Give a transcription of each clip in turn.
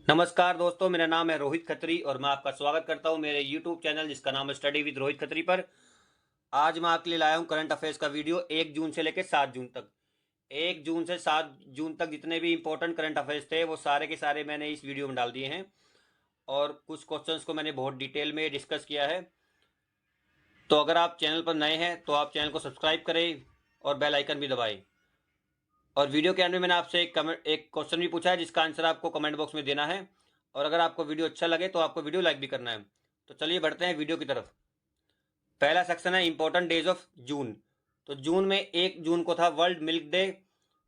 नमस्कार दोस्तों, मेरा नाम है रोहित खत्री और मैं आपका स्वागत करता हूं मेरे YouTube चैनल जिसका नाम है स्टडी विद रोहित खत्री पर। आज मैं आपके लिए लाया हूं करंट अफेयर्स का वीडियो 1 जून से लेकर 7 जून तक। 1 जून से 7 जून तक जितने भी इंपॉर्टेंट करंट अफेयर्स थे वो सारे के सारे मैंने इस वीडियो में डाल दिए हैं और कुछ क्वेश्चंस को मैंने बहुत डिटेल में डिस्कस किया है। तो अगर आप चैनल पर नए हैं तो आप चैनल को सब्सक्राइब करें और बेल आइकन भी दबाएं। और वीडियो के अंत में मैंने आपसे एक क्वेश्चन भी पूछा है जिसका आंसर आपको कमेंट बॉक्स में देना है। और अगर आपको वीडियो अच्छा लगे तो आपको वीडियो लाइक भी करना है। तो चलिए बढ़ते हैं वीडियो की तरफ। पहला सेक्शन है इंपॉर्टेंट डेज ऑफ जून। तो जून में 1 जून को था वर्ल्ड मिल्क डे।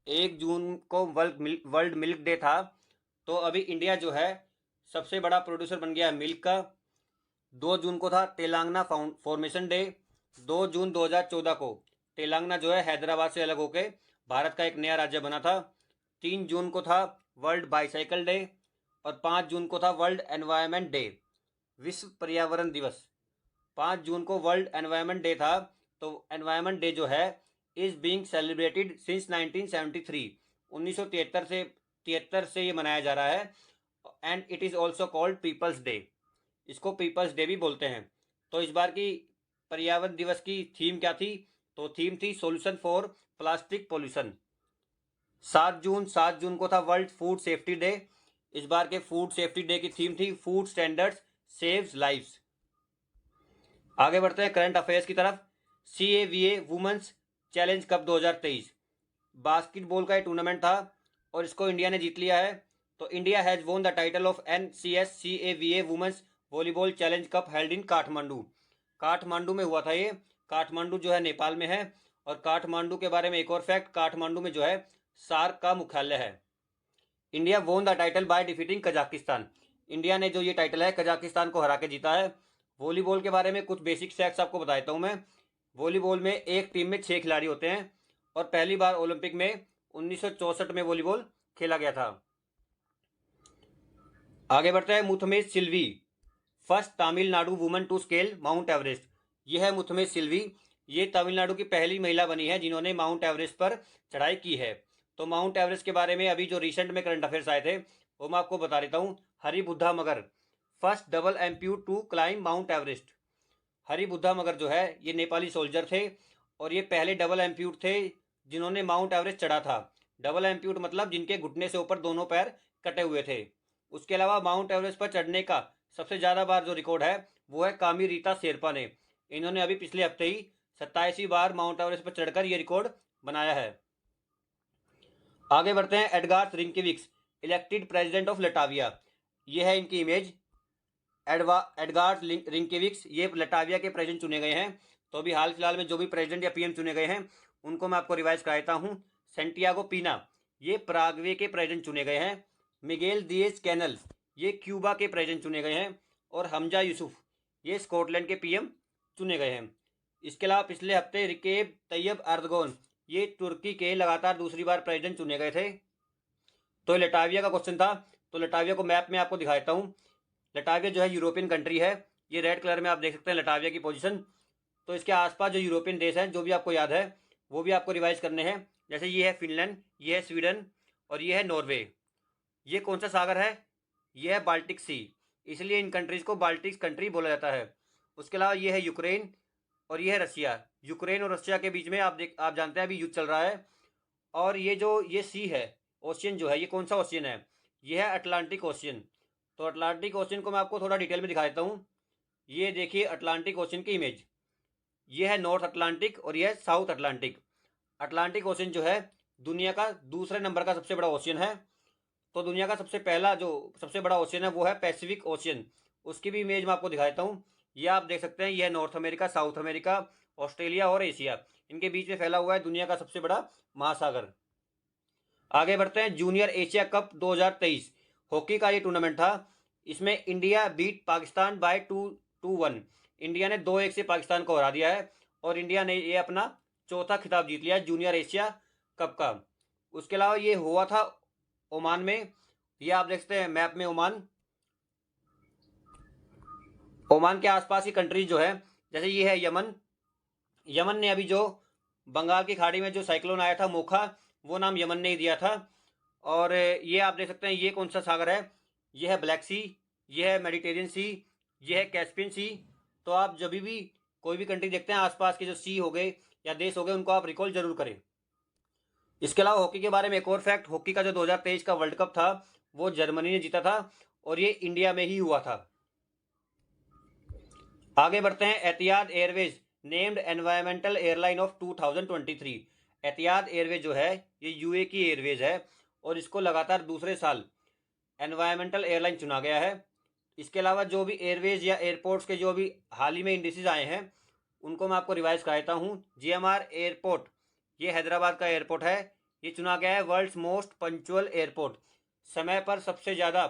1 जून को वर्ल्ड मिल्क डे था। तो अभी इंडिया जो है सबसे बड़ा प्रोड्यूसर बन गया है मिल्क का। 2 जून को था तेलंगाना फॉर्मेशन डे। 2 जून 2014 को तेलंगाना जो है हैदराबाद से अलग होकर भारत का एक नया राज्य बना था। 3 जून को था वर्ल्ड बाईसाइकिल डे और 5 जून को था वर्ल्ड एनवायरनमेंट डे, विश्व पर्यावरण दिवस। 5 जून को वर्ल्ड एनवायरनमेंट डे था। तो एनवायरनमेंट डे जो है इज बीइंग सेलिब्रेटेड सिंस 1973। 1973 से ये मनाया जा रहा है and it is also called people's day. इसको पीपल्स डे भी बोलते हैं। तो इस बार की पर्यावरण दिवस की थीम क्या थी? तो थीम थी सॉल्यूशन फॉर प्लास्टिक पोल्यूशन। 7 जून को था वर्ल्ड फूड सेफ्टी डे। इस बार के फूड सेफ्टी डे की थीम थी फूड स्टैंडर्ड्स सेव्स लाइव्स। आगे बढ़ते हैं करंट अफेयर्स की तरफ। CAVA women's challenge cup 2023 basketball का टूर्नामेंट था और इसको इंडिया ने जीत लिया है। तो India has won the title of NCS CAVA women's volleyball challenge cup held in Kathmandu. Kathmandu में हुआ था ये। काठमांडू जो है नेपाल में है। और काठमांडू के बारे में एक और फैक्ट, काठमांडू में जो है सार्क का मुख्यालय है। इंडिया वोन the title by defeating Kazakhstan. India ने जो ये टाइटल है कजाकिस्तान को हरा के जीता है। वॉलीबॉल के बारे में कुछ बेसिक फैक्ट्स आपको बताता हूँ मैं। वॉलीबॉल में एक टीम में 6 खिलाड़ी होते हैं और पहली बार ओलंपिक में 1964 में वॉलीबॉल खेला गया था। आगे बढ़ते हैं Muthamizh Selvi, first Tamil Nadu woman to scale Mount Everest. यह है मुथमेश सिल्वी। ये तमिलनाडु की पहली महिला बनी है जिन्होंने माउंट एवरेस्ट पर चढ़ाई की है। तो माउंट एवरेस्ट के बारे में अभी जो रिसेंट में करंट अफेयर्स आए थे वो मैं आपको बता देता हूँ। Hari Budha Magar, first double amputee to climb Mount Everest. Hari Budha Magar जो है ये नेपाली सोल्जर थे और ये पहले डबल एम्प्यूट थे जिन्होंने माउंट एवरेस्ट चढ़ा था। डबल एम्प्यूट मतलब जिनके घुटने से ऊपर दोनों पैर कटे हुए थे। उसके अलावा माउंट एवरेस्ट पर चढ़ने का सबसे ज़्यादा बार जो रिकॉर्ड है वो है कामी रीता शेरपा ने। इन्होंने अभी पिछले हफ्ते ही 27वीं बार माउंट एवरेस्ट पर चढ़कर ये रिकॉर्ड बनाया है। आगे बढ़ते हैं। एडगार्स रिंकेविक्स इलेक्टेड प्रेसिडेंट ऑफ लटाविया। ये है इनकी इमेज। एडगार्स रिंकेविक्स ये लटाविया के प्रेसिडेंट चुने गए हैं। तो अभी हाल फिलहाल में जो भी प्रेसिडेंट या PM चुने गए हैं उनको मैं आपको रिवाइज कराता हूँ। सेंटियागो पीना ये पराग्वे के प्रेसिडेंट चुने गए हैं। मिगेल दिएज कैनल ये क्यूबा के प्रेसिडेंट चुने गए हैं। और हमजा यूसुफ ये स्कॉटलैंड के PM चुने गए हैं। इसके अलावा पिछले हफ्ते रिकेब तैयब अर्दगोन ये तुर्की के लगातार दूसरी बार प्रेसिडेंट चुने गए थे। तो लटाविया का क्वेश्चन था। तो लटाविया को मैप में आपको दिखाता हूँ। लटाविया जो है यूरोपियन कंट्री है। ये रेड कलर में आप देख सकते हैं लटाविया की पोजीशन। तो इसके आसपास जो यूरोपियन देश हैं जो भी आपको याद है वो भी आपको रिवाइज करने हैं। जैसे ये है फिनलैंड, ये है स्वीडन और ये है नॉर्वे। ये कौन सा सागर है? ये है बाल्टिक सी, इसलिए इन कंट्रीज को बाल्टिक कंट्री बोला जाता है। उसके अलावा ये है यूक्रेन और ये है रशिया। यूक्रेन और रशिया के बीच में आप जानते हैं अभी युद्ध चल रहा है। और ये सी है ओशियन जो है ये कौन सा ओशियन है? ये है अटलांटिक ओशियन। तो अटलांटिक ओशियन को मैं आपको थोड़ा डिटेल में दिखा देता हूँ। ये देखिए अटलांटिक ओशियन की इमेज। ये है नॉर्थ अटलांटिक और ये है साउथ अटलांटिक। अटलांटिक ओशियन जो है दुनिया का दूसरे नंबर का सबसे बड़ा ओशियन है। तो दुनिया का सबसे बड़ा ओशियन है वो है पैसिफिक ओशियन। उसकी भी इमेज मैं आपको दिखाता हूँ। ये आप देख सकते हैं ये है north America, south America, Australia और एशिया। इनके बीच में फैला हुआ है दुनिया का सबसे बड़ा महासागर। आगे बढ़ते हैं। जूनियर एशिया कप 2023 हॉकी का ये टूर्नामेंट था। इसमें India beat Pakistan by 2-1। India ने 2-1 से पाकिस्तान को हरा दिया है और इंडिया ने ये अपना चौथा खिताब जीत लिया जूनियर एशिया कप का। उसके अलावा ये हुआ था ओमान में। ये आप देख सकते हैं मैप में ओमान। ओमान के आसपास की कंट्रीज जो है जैसे ये है यमन। यमन ने अभी जो बंगाल की खाड़ी में जो साइक्लोन आया था मोखा, वो नाम यमन ने ही दिया था। और ये आप देख सकते हैं ये कौन सा सागर है? ये है ब्लैक सी, ये है मेडिटेरियन सी, ये है कैस्पियन सी। तो आप जब भी कोई भी कंट्री देखते हैं, आसपास के जो सी हो गए या देश हो गए, उनको आप रिकॉल जरूर करें। इसके अलावा हॉकी के बारे में एक और फैक्ट, हॉकी का जो 2023 का वर्ल्ड कप था वो जर्मनी ने जीता था और ये इंडिया में ही हुआ था। आगे बढ़ते हैं। Etihad Airways named environmental airline of 2023। Etihad Airways जो है ये यूए की एयरवेज है और इसको लगातार दूसरे साल एनवायरमेंटल एयरलाइन चुना गया है। इसके अलावा जो भी एयरवेज या एयरपोर्ट्स के जो भी हाल ही में इंडिसेस आए हैं उनको मैं आपको रिवाइज कराता हूँ। जीएमआर एयरपोर्ट ये हैदराबाद का एयरपोर्ट है, ये चुना गया है वर्ल्ड्स मोस्ट पंक्चुअल एयरपोर्ट। समय पर सबसे ज़्यादा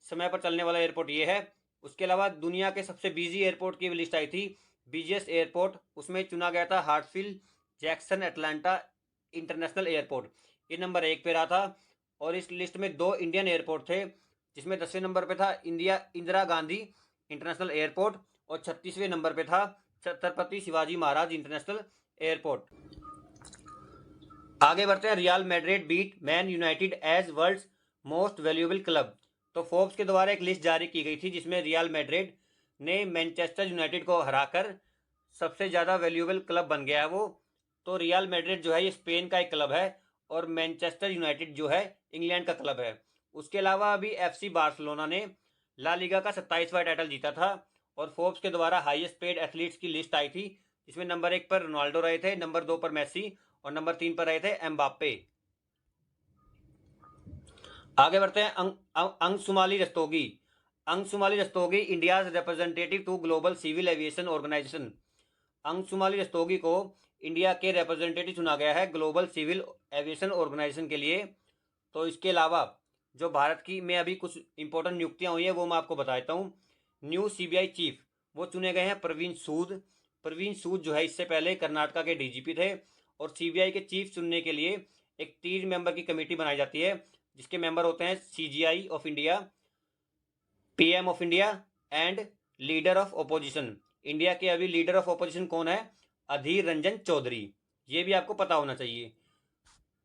समय पर चलने वाला एयरपोर्ट ये है। उसके अलावा दुनिया के सबसे बिजी एयरपोर्ट की लिस्ट आई थी, बिजिएस्ट एयरपोर्ट, उसमें चुना गया था हार्टफील्ड जैक्सन एटलांटा इंटरनेशनल एयरपोर्ट, ये नंबर 1 पे रहा था। और इस लिस्ट में 2 इंडियन एयरपोर्ट थे, जिसमें 10वें नंबर पे था इंदिरा गांधी इंटरनेशनल एयरपोर्ट और 36वें नंबर पे था छत्रपति शिवाजी महाराज इंटरनेशनल एयरपोर्ट। आगे बढ़ते हैं। Real Madrid beat Man United as world's most valuable club. तो फोर्ब्स के द्वारा एक लिस्ट जारी की गई थी जिसमें रियल मैड्रिड ने मैनचेस्टर यूनाइटेड को हराकर सबसे ज़्यादा वैल्यूएबल क्लब बन गया है वो। तो रियल मैड्रिड जो है ये स्पेन का एक क्लब है और मैनचेस्टर यूनाइटेड जो है इंग्लैंड का क्लब है। उसके अलावा अभी एफसी बार्सिलोना ने ला लीगा का 27वां टाइटल जीता था। और फोर्ब्स के द्वारा हाईएस्ट पेड एथलीट्स की लिस्ट आई थी, जिसमें नंबर 1 पर रोनाल्डो रहे थे, नंबर 2 पर मेसी और नंबर 3 पर रहे थे एम्बाप्पे। आगे बढ़ते हैं। Anshumali Rastogi. Anshumali Rastogi India's representative to global civil aviation organization. Anshumali Rastogi को इंडिया के रिप्रेजेंटेटिव चुना गया है ग्लोबल सिविल एविएशन ऑर्गेनाइजेशन के लिए। तो इसके अलावा जो भारत की में अभी कुछ इंपॉर्टेंट नियुक्तियां हुई हैं वो मैं आपको बता देता हूँ। न्यू सीबीआई चीफ वो चुने गए हैं प्रवीण सूद। प्रवीण सूद जो है इससे पहले कर्नाटका के डीजीपी थे। और सीबीआई के चीफ चुनने के लिए एक 3 मेंबर की कमेटी बनाई जाती है, जिसके मेंबर होते हैं CGI of India, PM of India and leader of opposition. India के अभी लीडर ऑफ ओपोजिशन कौन है? अधीर रंजन चौधरी, ये भी आपको पता होना चाहिए।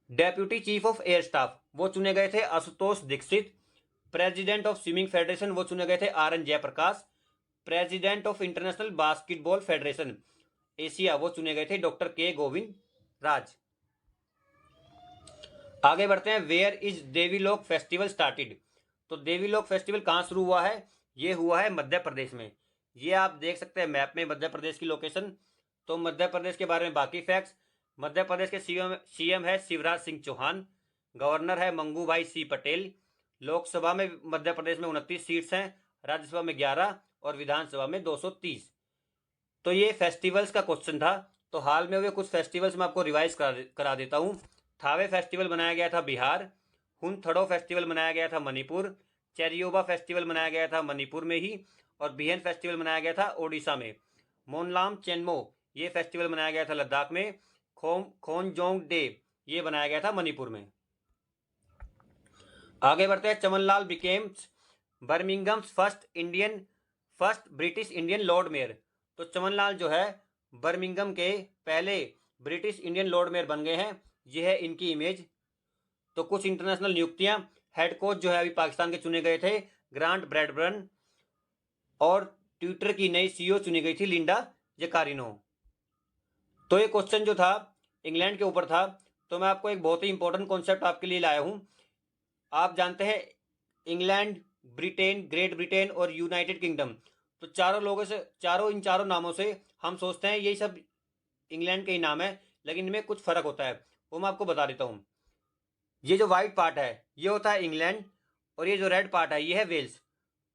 Deputy chief of air staff वो चुने गए थे Ashutosh Dixit. President of swimming federation वो चुने गए थे R N Jayaprakash. President of international basketball federation Asia वो चुने गए थे डॉक्टर के गोविंद राज। आगे बढ़ते हैं। Where is Devilok festival started. तो देवीलोक फेस्टिवल कहाँ शुरू हुआ है? ये हुआ है मध्य प्रदेश में। ये आप देख सकते हैं मैप में मध्य प्रदेश की लोकेशन। तो मध्य प्रदेश के बारे में बाकी फैक्ट्स। मध्य प्रदेश के सीएम है शिवराज सिंह चौहान। गवर्नर है मंगू भाई सी पटेल। लोकसभा में मध्य प्रदेश में 29 सीट्स हैं, राज्यसभा में 11 और विधानसभा में 230। तो ये फेस्टिवल्स का क्वेश्चन था। तो हाल में हुए कुछ फेस्टिवल्स मैं आपको रिवाइज करा देता हूँ। थावे फेस्टिवल मनाया गया था बिहार। हुनथड़ो फेस्टिवल मनाया गया था मणिपुर। चेरियोबा फेस्टिवल मनाया गया था मणिपुर में ही। और बिहन फेस्टिवल मनाया गया था ओडिशा में। मोनलाम चेनमो ये फेस्टिवल मनाया गया था लद्दाख में। खोनजोंग डे ये बनाया गया था मणिपुर में। आगे बढ़ते हैं। Chaman Lal becomes Birmingham's first British Indian lord mayor. तो चमनलाल जो है बर्मिंगम के पहले ब्रिटिश इंडियन लॉर्ड मेयर बन गए हैं। यह है इनकी इमेज। तो कुछ इंटरनेशनल नियुक्तियां। हेड कोच जो है अभी पाकिस्तान के चुने गए थे ग्रांट ब्रैडबर्न। और ट्विटर की नई सीईओ चुनी गई थी लिंडा जकारिनो। तो ये क्वेश्चन जो था इंग्लैंड के ऊपर था। तो मैं आपको एक बहुत ही इंपॉर्टेंट कॉन्सेप्ट आपके लिए लाया हूं। आप जानते हैं इंग्लैंड, ब्रिटेन, ग्रेट ब्रिटेन और यूनाइटेड किंगडम। तो इन चारों नामों से हम सोचते हैं यही सब इंग्लैंड के ही नाम है, लेकिन इनमें कुछ फर्क होता है, वो मैं आपको बता देता हूँ। ये जो व्हाइट पार्ट है ये होता है इंग्लैंड और ये जो रेड पार्ट है ये है वेल्स।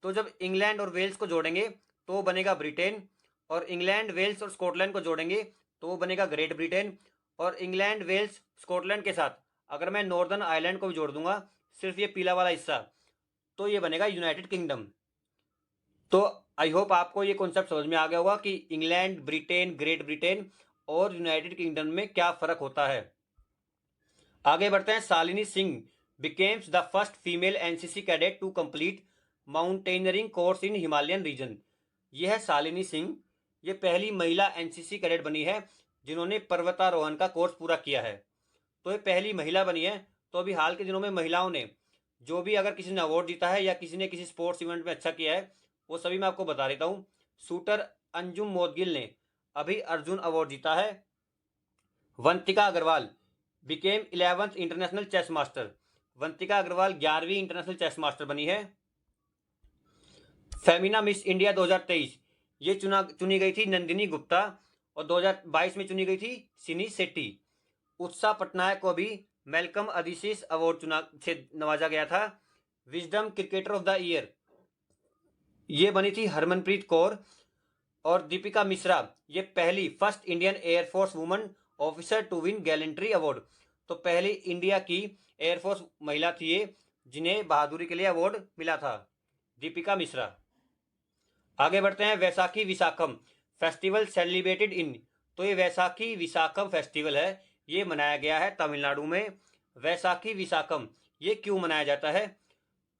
तो जब इंग्लैंड और वेल्स को जोड़ेंगे तो वो बनेगा ब्रिटेन। और इंग्लैंड, वेल्स और स्कॉटलैंड को जोड़ेंगे तो वो बनेगा ग्रेट ब्रिटेन। और इंग्लैंड, वेल्स, स्कॉटलैंड के साथ अगर मैं नॉर्दर्न आयरलैंड को भी जोड़ दूंगा, सिर्फ ये पीला वाला हिस्सा, तो ये बनेगा यूनाइटेड किंगडम। तो आई होप आपको ये कॉन्सेप्ट समझ में आ गया होगा कि इंग्लैंड, ब्रिटेन, ग्रेट ब्रिटेन और यूनाइटेड किंगडम में क्या फर्क होता है। आगे बढ़ते हैं। Shalini Singh becomes the first female NCC cadet to complete mountaineering course in Himalayan region. यह है शालिनी सिंह, ये पहली महिला एनसीसी कैडेट बनी है जिन्होंने पर्वतारोहण का कोर्स पूरा किया है। तो ये पहली महिला बनी है। तो अभी हाल के दिनों में महिलाओं ने जो भी अगर किसी ने अवार्ड जीता है या किसी ने किसी स्पोर्ट्स इवेंट में अच्छा किया है वो सभी मैं आपको बता देता हूँ। शूटर अंजुम मोदगिल ने अभी अर्जुन अवार्ड जीता है। Vantika Agrawal became 11th international chess master. Vantika Agrawal 11वीं इंटरनेशनल चेस मास्टर बनी है। फेमिना मिस इंडिया 2023 ये चुनी गई थी नंदिनी गुप्ता और 2022 में चुनी गई थी सिनी शेट्टी। उत्साह पटनायक को भी मेलकम अदिशीस अवार्ड से नवाजा गया था। Wisdom cricketer of the year ये बनी थी हरमनप्रीत कौर। और दीपिका मिश्रा ये पहली first Indian air force woman officer to win gallantry award. तो पहली इंडिया की एयरफोर्स महिला थी ये जिन्हें बहादुरी के लिए अवार्ड मिला था, दीपिका मिश्रा। आगे बढ़ते हैं। Vaisakhi Visakham festival celebrated in. तो ये वैसाखी विशाखम फेस्टिवल है, ये मनाया गया है तमिलनाडु में। वैसाखी विशाखम ये क्यों मनाया जाता है?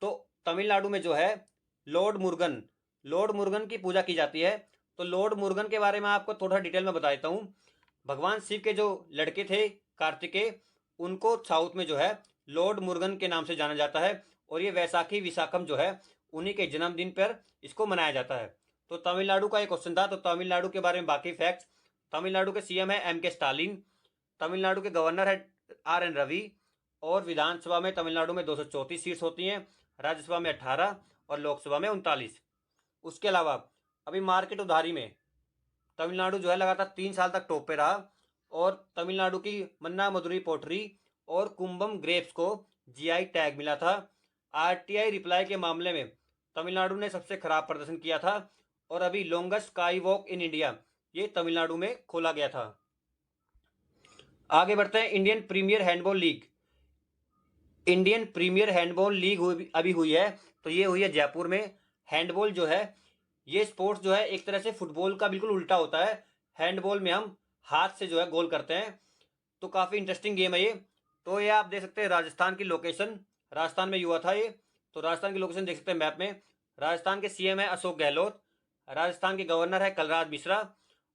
तो तमिलनाडु में जो है लॉर्ड मुर्गन की पूजा की जाती है। तो लॉर्ड मुर्गन के बारे में आपको थोड़ा डिटेल में बता देता हूँ। भगवान शिव के जो लड़के थे कार्तिकेय, उनको साउथ में जो है लॉर्ड मुर्गन के नाम से जाना जाता है। और ये वैसाखी विशाखम जो है उन्हीं के जन्मदिन पर इसको मनाया जाता है। तो तमिलनाडु का एक क्वेश्चन था। तो तमिलनाडु के बारे में बाकी फैक्ट्स। तमिलनाडु के सीएम है एम के स्टालिन। तमिलनाडु के गवर्नर है आर एन रवि। और विधानसभा में तमिलनाडु में 234 सीट्स होती हैं, राज्यसभा में 18 और लोकसभा में 39। उसके अलावा अभी मार्केट उधारी में तमिलनाडु जो है लगातार 3 साल तक टॉप पे रहा। और तमिलनाडु की मन्ना मदुरई पोट्री और कुंभम ग्रेप्स को जीआई टैग मिला था। आरटीआई रिप्लाई के मामले में तमिलनाडु ने सबसे खराब प्रदर्शन किया था। और अभी longest sky walk in India ये तमिलनाडु में खोला गया था। आगे बढ़ते हैं। इंडियन प्रीमियर हैंडबॉल लीग अभी हुई है। तो ये हुई है जयपुर में। हैंडबॉल जो है ये स्पोर्ट्स जो है एक तरह से फुटबॉल का बिल्कुल उल्टा होता है। हैंडबॉल में हम हाथ से जो है गोल करते हैं। तो काफ़ी इंटरेस्टिंग गेम है ये। तो ये आप देख सकते हैं राजस्थान की लोकेशन, राजस्थान में हुआ था ये। तो राजस्थान की लोकेशन देख सकते हैं मैप में। राजस्थान के सीएम है अशोक गहलोत। राजस्थान के गवर्नर है कलराज मिश्रा।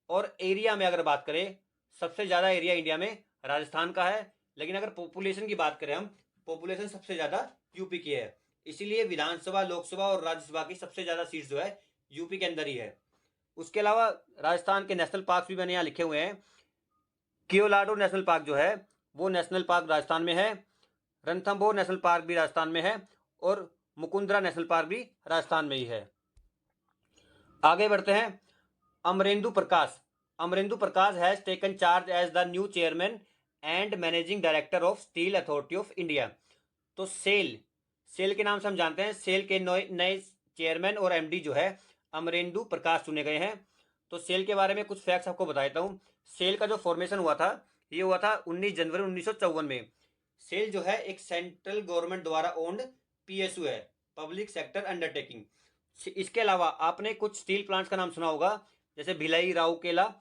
और एरिया में अगर बात करें सबसे ज़्यादा एरिया इंडिया में राजस्थान का है। लेकिन अगर पॉपुलेशन की बात करें हम, पॉपुलेशन सबसे ज़्यादा यूपी की है। इसीलिए विधानसभा, लोकसभा और राज्यसभा की सबसे ज़्यादा सीट जो है यूपी के अंदर ही है। उसके अलावा राजस्थान के नेशनल पार्क भी मैंने यहाँ लिखे हुए हैं। कियोलाडो नेशनल पार्क जो है वो नेशनल पार्क राजस्थान में है। रणथंभौर नेशनल पार्क भी राजस्थान में है। और मुकुंदरा नेशनल पार्क भी राजस्थान में ही है। आगे बढ़ते हैं। Amarendu Prakash has taken charge as the new chairman and managing director of Steel Authority of India. तो सेल के नाम से हम जानते हैं। सेल के नए चेयरमैन और एमडी जो है अमरेंदु प्रकाश चुने गए हैं। तो सेल के बारे में कुछ फैक्ट्स आपको बताता हूँ। सेल का जो फॉर्मेशन हुआ था ये हुआ था 19 जनवरी 1954 में। सेल जो है एक सेंट्रल गवर्नमेंट द्वारा ओन्ड पीएसयू है, पब्लिक सेक्टर अंडरटेकिंग। इसके अलावा आपने कुछ स्टील प्लांट्स का नाम सुना होगा जैसे भिलाई, राउरकेला।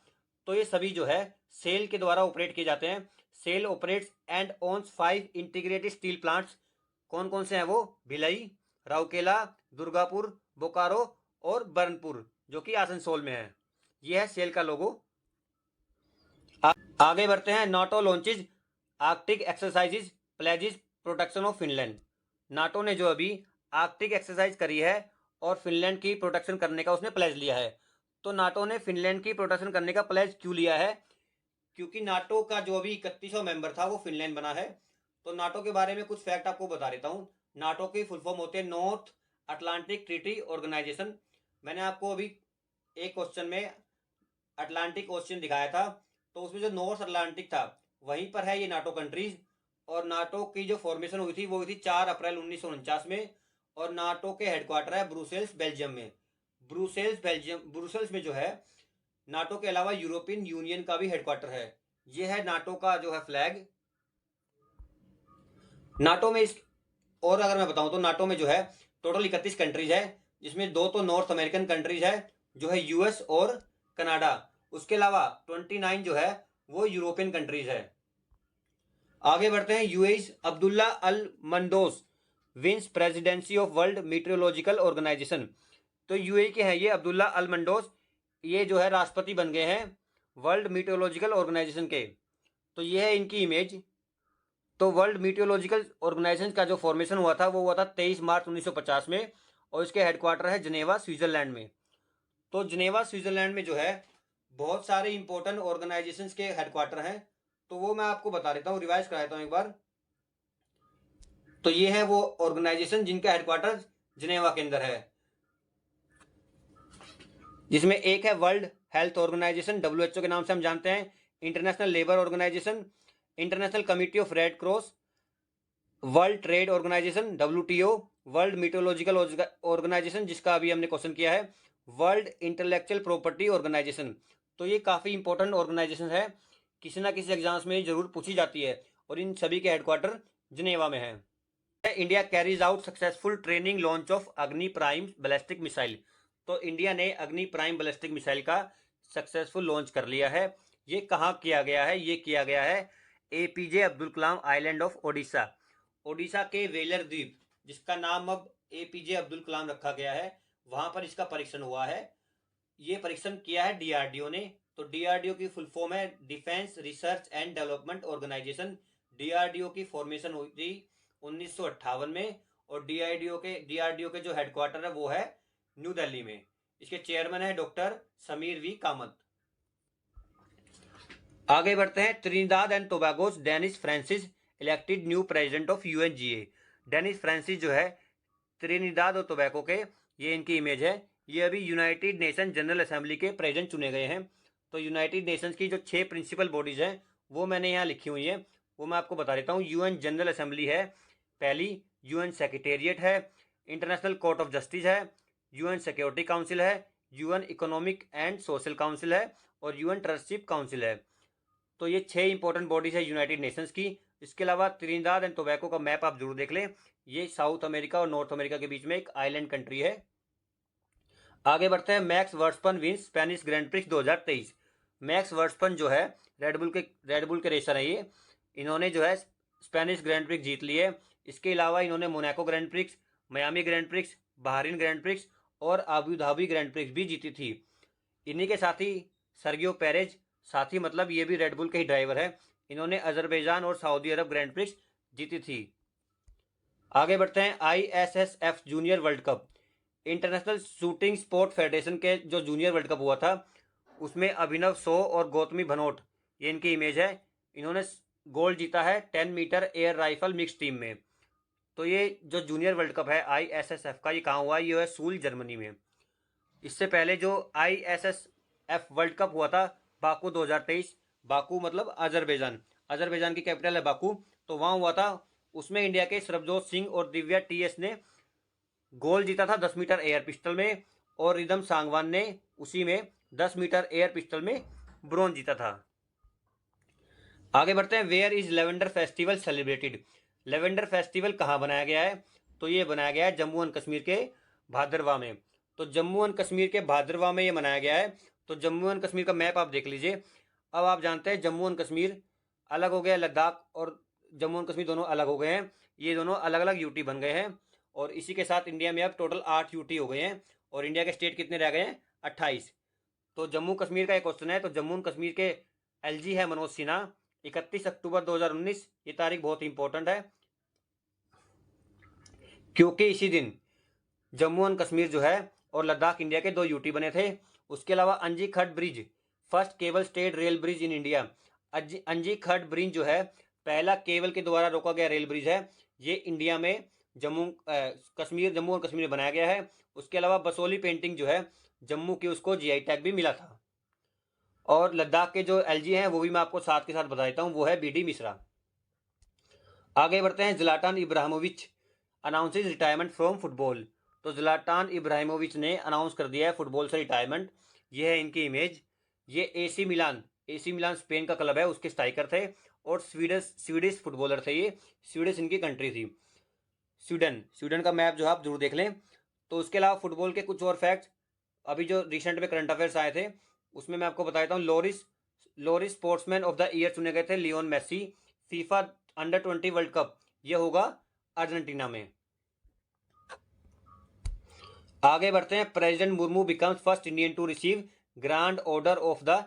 तो ये सभी जो है सेल के द्वारा ऑपरेट किए जाते हैं। SAIL operates and owns 5 integrated steel plants. कौन कौन से हैं वो? भिलाई, राउरकेला, दुर्गापुर, बोकारो और बर्नपुर जो कि आसनसोल में है। यह है सेल का लोगो। आगे बढ़ते हैं। NATO launches Arctic exercises pledges protection of Finland. NATO ने जो अभी आर्कटिक एक्सरसाइज करी है और फिनलैंड की प्रोटेक्शन करने का उसने प्लेज लिया है। तो नाटो ने फिनलैंड की प्रोटेक्शन करने का प्लेज क्यों लिया है? क्योंकि नाटो का जो अभी 31वां मेंबर था वो फिनलैंड बना है। तो नाटो के बारे में कुछ फैक्ट आपको बता देता हूँ। नाटो की फुल फॉर्म होती है नॉर्थ अटलांटिक ट्रीटी ऑर्गेनाइजेशन। मैंने आपको अभी एक क्वेश्चन में अटलांटिक ओशियन दिखाया था। तो उसमें जो नॉर्थ अटलांटिक था वहीं पर है ये नाटो कंट्रीज। और नाटो की जो फॉर्मेशन हुई थी वो हुई थी 4 अप्रैल 1949 में। और नाटो के हेडक्वार्टर है ब्रुसेल्स बेल्जियम में। ब्रुसेल्स में जो है नाटो के अलावा यूरोपियन यूनियन का भी हेडक्वार्टर है। ये है नाटो का जो है फ्लैग। नाटो में और अगर मैं बताऊं तो नाटो में जो है टोटल 31 कंट्रीज है, जिसमें 2 तो नॉर्थ अमेरिकन कंट्रीज है जो है यूएस और कनाडा। उसके अलावा 29 जो है वो यूरोपियन कंट्रीज है। आगे बढ़ते हैं। UAE Abdulla Al Mandous wins presidency of World Meteorological Organization. तो यूएई के हैं ये अब्दुल्ला अल मंडोस, ये जो है राष्ट्रपति बन गए हैं वर्ल्ड मीटरोलॉजिकल ऑर्गेनाइजेशन के। तो ये है इनकी इमेज। तो वर्ल्ड मीटियोलॉजिकल ऑर्गेनाइजेशन का जो फॉर्मेशन हुआ था वो हुआ था 23 मार्च 1950 में, और इसके हेडक्वार्टर है जिनेवा स्विट्जरलैंड में। तो जिनेवा स्विट्जरलैंड में जो है बहुत सारे इंपॉर्टेंट ऑर्गेनाइजेशंस के हेडक्वार्टर हैं, तो वो मैं आपको बता देता हूँ, रिवाइज करा देता हूँ एक बार। तो ये है वो ऑर्गेनाइजेशन जिनका हेडक्वार्टर जिनेवा के अंदर है, जिसमें एक है वर्ल्ड हेल्थ ऑर्गेनाइजेशन, WHO के नाम से हम जानते हैं, international labour organization, international committee of Red Cross, world trade organization WTO, world meteorological organization जिसका अभी हमने क्वेश्चन किया है, वर्ल्ड इंटेलेक्चुअल प्रॉपर्टी ऑर्गेनाइजेशन। तो ये काफ़ी इंपॉर्टेंट ऑर्गेनाइजेशन है, किसी ना किसी एग्जाम्स में जरूर पूछी जाती है, और इन सभी के हेडक्वार्टर जिनेवा में है। India carries out successful training launch of अग्नि प्राइम बैलिस्टिक मिसाइल। तो इंडिया ने अग्नि प्राइम बैलिस्टिक मिसाइल का सक्सेसफुल लॉन्च कर लिया है। ये कहाँ किया गया है? ये किया गया है APJ Abdul Kalam island of Odisha, Odisha के वेलर द्वीप, जिसका नाम अब APJ अब्दुल कलाम रखा गया है, वहां पर इसका परीक्षण हुआ है। ये परीक्षण किया है DRDO ने। तो DRDO की फुल फॉर्म है defence research and development organization. DRDO की फॉर्मेशन हुई थी 1958 में, और DRDO के जो हेडक्वार्टर है वो है न्यू दिल्ली में। इसके चेयरमैन है डॉक्टर समीर वी कामत। आगे बढ़ते हैं। Trinidad and Tobago's Dennis Francis elected new president of UNGA। Dennis Francis जो है त्रिनिदाद और टोबैगो के, ये इनकी इमेज है, ये अभी यूनाइटेड नेशन जनरल असेंबली के प्रेसिडेंट चुने गए हैं। तो यूनाइटेड नेशंस की जो 6 प्रिंसिपल बॉडीज हैं वो मैंने यहाँ लिखी हुई हैं, वो मैं आपको बता देता हूँ। UN जनरल असेंबली है पहली, UN सेक्रेटेरिएट है, इंटरनेशनल कोर्ट ऑफ जस्टिस है, UN सिक्योरिटी काउंसिल है, UN economic and social council है, और UN ट्रस्टशिप काउंसिल है। तो ये 6 इंपॉर्टेंट बॉडीज है यूनाइटेड नेशंस की। इसके अलावा त्रिनिदाद एंड टोबैगो का मैप आप जरूर देख लें, ये साउथ अमेरिका और नॉर्थ अमेरिका के बीच में एक आइलैंड कंट्री है। आगे बढ़ते हैं। Max Verstappen wins Spanish Grand Prix 2023। Max Verstappen जो है रेडबुल के रेसर है ये, इन्होंने जो है स्पेनिश ग्रैंड प्रिक्स जीत ली है। इसके अलावा इन्होंने Monaco grand prix, Miami grand prix, Bahrain grand prix और अबू धाबी ग्रैंड प्रिक्स भी जीती थी। इन्हीं के साथ ही सर्गियो पेरेज, साथी मतलब ये भी रेडबुल के ही ड्राइवर है, इन्होंने अजरबैजान और सऊदी अरब ग्रैंड प्रिक्स जीती थी। आगे बढ़ते हैं। ISSF junior world cup, international shooting sport federation के जो जूनियर वर्ल्ड कप हुआ था उसमें अभिनव सो और गौतमी भनोट, ये इनकी इमेज है, इन्होंने गोल्ड जीता है 10 metre air rifle mix team में। तो ये जो जूनियर वर्ल्ड कप है ISSF का, ये कहाँ हुआ? ये है सूल जर्मनी में। इससे पहले जो ISSF वर्ल्ड कप हुआ था बाकू 2023, बाकू मतलब अजरबैजान की कैपिटल है बाकू, तो वहाँ हुआ था। उसमें इंडिया के सरबजोत सिंह और दिव्या TS ने गोल्ड जीता था 10 मीटर एयर पिस्टल में, और रिदम सांगवान ने उसी में 10 मीटर एयर पिस्टल में ब्रॉन्ज जीता था। आगे बढ़ते हैं। Where is lavender festival celebrated. Lavender festival कहाँ बनाया गया है? तो ये बनाया गया है जम्मू एंड कश्मीर के भादरवा में। तो जम्मू एंड कश्मीर के भादरवा में ये मनाया गया है। तो जम्मू एंड कश्मीर का मैप आप देख लीजिए। अब आप जानते हैं जम्मू एंड कश्मीर अलग हो गया, लद्दाख और जम्मू एंड कश्मीर दोनों अलग हो गए हैं, ये दोनों अलग अलग UT बन गए हैं। और इसी के साथ इंडिया में अब टोटल 8 UT हो गए हैं, और इंडिया के स्टेट कितने रह गए हैं? 28। तो जम्मू कश्मीर का एक क्वेश्चन है, तो जम्मू एंड कश्मीर के LG है मनोज सिन्हा, 31 अक्टूबर 2019, ये तारीख बहुत इंपॉर्टेंट है क्योंकि इसी दिन जम्मू एंड कश्मीर जो है और लद्दाख इंडिया के 2 UT बने थे। उसके अलावा अंजी खट bridge, first cable stayed rail bridge in India. अंजी खट ब्रिज जो है पहला केबल के द्वारा रोका गया रेल ब्रिज है, ये इंडिया में जम्मू और कश्मीर में बनाया गया है। उसके अलावा बसोली पेंटिंग जो है जम्मू की, उसको GI टैग भी मिला था। और लद्दाख के जो LG हैं वो भी मैं आपको साथ के साथ बता देता हूँ, वो है BD मिश्रा। आगे बढ़ते हैं। Zlatan Ibrahimovic announces retirement from football. तो ज़्लाटान इब्राहिमोविच ने अनाउंस कर दिया है फुटबॉल से रिटायरमेंट। ये है इनकी इमेज। ये AC मिलान स्पेन का क्लब है, उसके स्ट्राइकर थे, और स्वीडिश फुटबॉलर थे ये, स्वीडिश इनकी कंट्री थी। स्वीडन का मैप जो आप जरूर देख लें। तो उसके अलावा फुटबॉल के कुछ और फैक्ट्स अभी जो रिसेंट में करंट अफेयर्स आए थे उसमें मैं आपको बताता हूँ। Laureus sportsman of the year चुने गए थे Lionel Messi. FIFA under twenty world cup ये होगा अर्जेंटीना में। आगे बढ़ते हैं। President Murmu becomes first Indian to receive grand order of the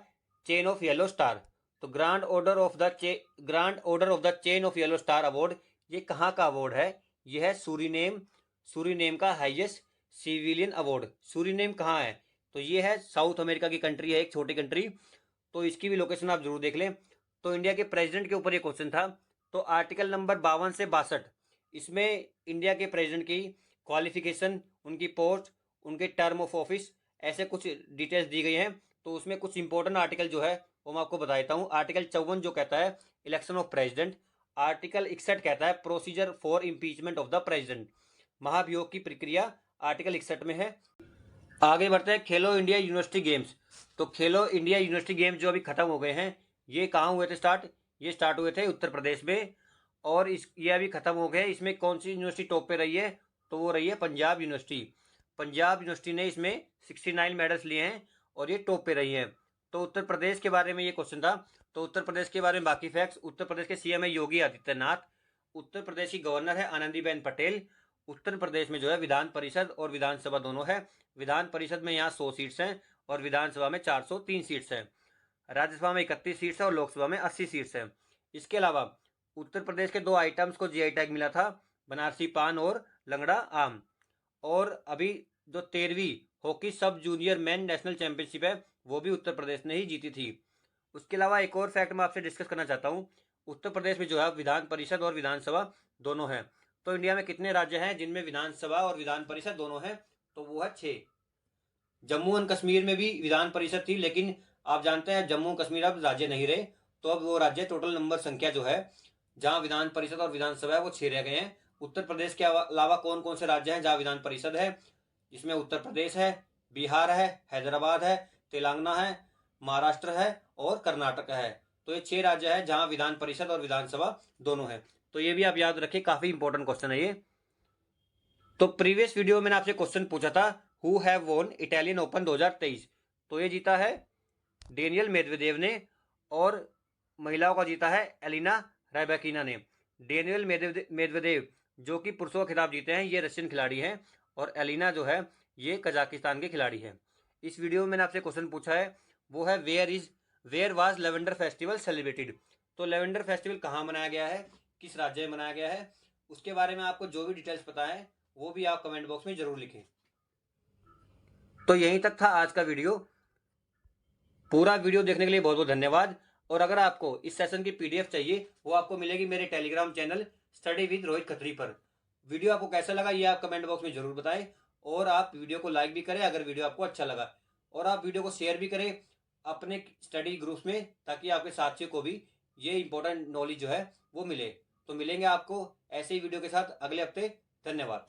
chain of yellow star. तो grand order of the chain of yellow star award, ये कहाँ का अवार्ड है? ये है सूरीनेम का हाईएस्ट सिविलियन अवार्ड। सूरीनेम कहाँ है? तो ये है साउथ अमेरिका की कंट्री है, एक छोटी कंट्री। तो इसकी भी लोकेशन आप जरूर देख लें। तो इंडिया के प्रेसिडेंट के ऊपर ये क्वेश्चन था। तो आर्टिकल नंबर 52 से 62, इसमें इंडिया के प्रेसिडेंट की क्वालिफिकेशन, उनकी पोस्ट, उनके टर्म ऑफ ऑफिस, ऐसे कुछ डिटेल्स दी गई हैं। तो उसमें कुछ इंपॉर्टेंट आर्टिकल जो है वो मैं आपको बता देता हूँ। आर्टिकल 54 जो कहता है इलेक्शन ऑफ प्रेसिडेंट। आर्टिकल 61 कहता है procedure for impeachment of the president, महाभियोग की प्रक्रिया आर्टिकल 61 में है। आगे बढ़ते हैं खेलो इंडिया यूनिवर्सिटी गेम्स। तो खेलो इंडिया यूनिवर्सिटी गेम्स जो अभी खत्म हो गए हैं, ये कहाँ हुए थे स्टार्ट? ये स्टार्ट हुए थे उत्तर प्रदेश में, और ये अभी खत्म हो गए। इसमें कौन सी यूनिवर्सिटी टॉप पे रही है? तो वो रही है पंजाब यूनिवर्सिटी। पंजाब यूनिवर्सिटी ने इसमें 69 मेडल्स लिए हैं और ये टॉप पे रही है। तो उत्तर प्रदेश के बारे में ये क्वेश्चन था। तो उत्तर प्रदेश के बारे में बाकी फैक्ट्स, उत्तर प्रदेश के सीएम है योगी आदित्यनाथ। उत्तर प्रदेश की गवर्नर है आनंदीबेन पटेल। उत्तर प्रदेश में जो है विधान परिषद और विधानसभा दोनों है। विधान परिषद में यहाँ 100 सीट्स हैं और विधानसभा में 403 सीट्स हैं। राज्यसभा में 31 सीट्स है और लोकसभा में 80 सीट्स हैं। इसके अलावा उत्तर प्रदेश के 2 आइटम्स को जीआई टैग मिला था, बनारसी पान और लंगड़ा आम। और अभी जो 13वीं hockey sub junior men national championship है वो भी उत्तर प्रदेश ने ही जीती थी। उसके अलावा एक और फैक्ट मैं आपसे डिस्कस करना चाहता हूँ। उत्तर प्रदेश में जो है विधान परिषद और विधानसभा दोनों हैं। तो इंडिया में कितने राज्य हैं जिनमें विधानसभा और विधान परिषद दोनों हैं? तो वो है 6। जम्मू एंड कश्मीर में भी विधान परिषद थी, लेकिन आप जानते हैं जम्मू कश्मीर अब राज्य नहीं रहे। तो अब वो राज्य टोटल नंबर संख्या जो है जहां विधान परिषद और विधानसभा है वो 6 रह गए हैं। उत्तर प्रदेश के अलावा कौन कौन से राज्य हैं जहां विधान परिषद है? इसमें उत्तर प्रदेश है, बिहार है, हैदराबाद है, तेलंगाना है, महाराष्ट्र है और कर्नाटक है। तो ये 6 राज्य है जहां विधान परिषद और विधानसभा दोनों है। तो ये भी आप याद रखिए, काफी इंपॉर्टेंट क्वेश्चन है ये। तो प्रीवियस वीडियो में मैंने आपसे क्वेश्चन पूछा था who have von Italian open 2023। तो ये जीता है डेनियल मेदवेदेव ने, और महिलाओं का जीता है एलिना रैबाकिना ने। डेनियल मेदवेदेव जो कि पुरुषों का खिताब जीते हैं, ये रशियन खिलाड़ी हैं, और एलिना जो है ये कजाकिस्तान के खिलाड़ी हैं। इस वीडियो में मैंने आपसे क्वेश्चन पूछा है वो है where was lavender festival celebrated. तो लेवेंडर फेस्टिवल कहाँ मनाया गया है, किस राज्य में मनाया गया है, उसके बारे में आपको जो भी डिटेल्स पता है वो भी आप कमेंट बॉक्स में जरूर लिखें। तो यहीं तक था आज का वीडियो। पूरा वीडियो देखने के लिए बहुत बहुत धन्यवाद। और अगर आपको इस सेशन की पीडीएफ चाहिए वो आपको मिलेगी मेरे Telegram channel study with Rohit Khatri पर। वीडियो आपको कैसा लगा ये आप कमेंट बॉक्स में जरूर बताएं, और आप वीडियो को लाइक भी करें अगर वीडियो आपको अच्छा लगा, और आप वीडियो को शेयर भी करें अपने स्टडी ग्रुप्स में, ताकि आपके साथियों को भी ये इंपॉर्टेंट नॉलेज जो है वो मिले। तो मिलेंगे आपको ऐसे ही वीडियो के साथ अगले हफ्ते। धन्यवाद।